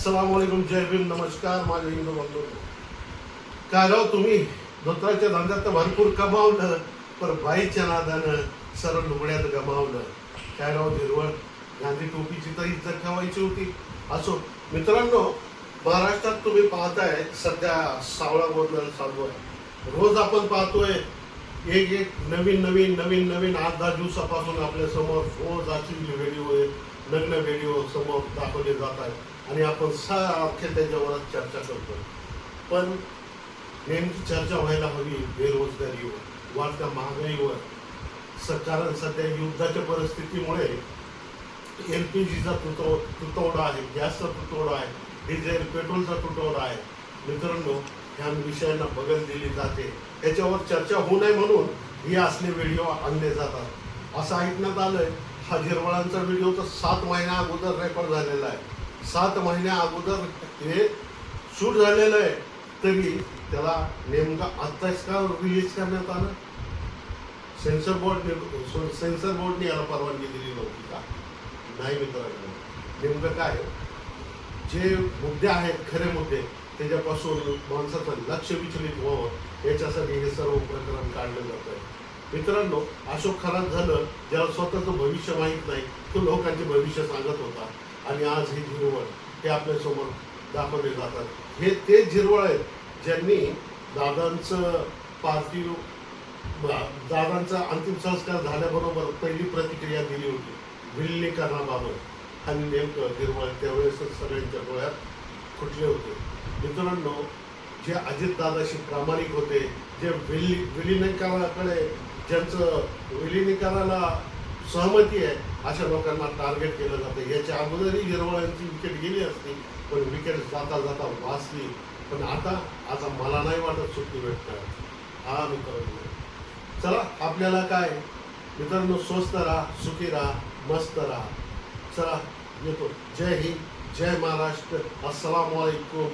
अस्सलाम वालेकुम, जय भीम, नमस्कार माझे हिंदू बंधू. काय राव तुम्ही धोत्राच्या धंद्यात तर भरपूर कमावलं, पण बाईच्या नादानं सरळ लुगड्यात गमावलं. काय राव हिरवळ, गांधी टोपीची तर इज्जत ठेवायची होती. असो मित्रांनो, महाराष्ट्रात तुम्ही पाहताय सध्या सावळा गोंधळ चालू आहे. रोज आपण पाहतोय एक एक नवीन नवीन नवीन नवीन 8-10 दिवसापासून आपल्या समोर रोज अशी व्हिडिओ नग्न व्हिडिओ समोर दाखवले जात आहेत आणि आपण सारखे त्याच्यावरच चर्चा करतो. पण नेमकी चर्चा व्हायला हवी बेरोजगारीवर, वाढत्या महागाईवर. कारण सध्या युद्धाच्या परिस्थितीमुळे LPGचा तुटवडा आहे, गॅसचा तुटवडा आहे, डिझेल पेट्रोलचा तुटवडा आहे. मित्रांनो, ह्या विषयांना बगल दिली जाते. त्याच्यावर चर्चा होऊ नये म्हणून हे असले व्हिडिओ आणले जातात. असं ऐकण्यात आलंय हा झिरवळांचा व्हिडिओ तर 7 महिन्या अगोदर रेकॉर्ड झालेला आहे. 7 महिन्या अगोदर हे शूट झालेलं आहे, तरी त्याला नेमकं आत्ताच का रिलीज करण्यात आलं? सेन्सर बोर्डने याला परवानगी दिली नव्हती का? नाही मित्रांनो, नेमकं काय जे मुद्दे आहेत खरे मुद्दे त्याच्यापासून माणसाचं लक्ष विचलित व्हावं याच्यासाठी हे सर्व प्रकरण काढलं जात आहे. मित्रांनो, अशोक खराब झालं, ज्याला स्वतःचं भविष्य माहीत नाही, तो लोकांचे भविष्य सांगत होता. आणि आज हे झिरवळ हे आपल्यासमोर दाखवले जातात. हे ते झिरवळ आहेत ज्यांनी दादांचं पार्थिव दादांचा अंतिम संस्कार झाल्याबरोबर पहिली प्रतिक्रिया दिली होती विलिनीकरणाबाबत. आणि नेमकं झिरवळ त्यावेळेसच सगळ्यांच्या डोळ्यात फुटले होते. मित्रांनो, जे अजितदादाशी प्रामाणिक होते, जे विलिनीकरणाकडे ज्यांचं विलिनीकरणाला सहमती आहे, अशा लोकांना टार्गेट केलं जातं. याच्या अगोदरही झिरवळांची विकेट गेली असती, पण विकेट जाता जाता वाचली. पण आता मला नाही वाटत सुट्टी भेटणार. हा मित्रांनो, चला आपल्याला काय मित्रांनो, स्वस्त राहा, सुखी राहा, मस्त राहा. चला येतो. जय हिंद, जय महाराष्ट्र, अस्सलाम वालेकुम,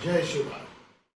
जय शिवराय.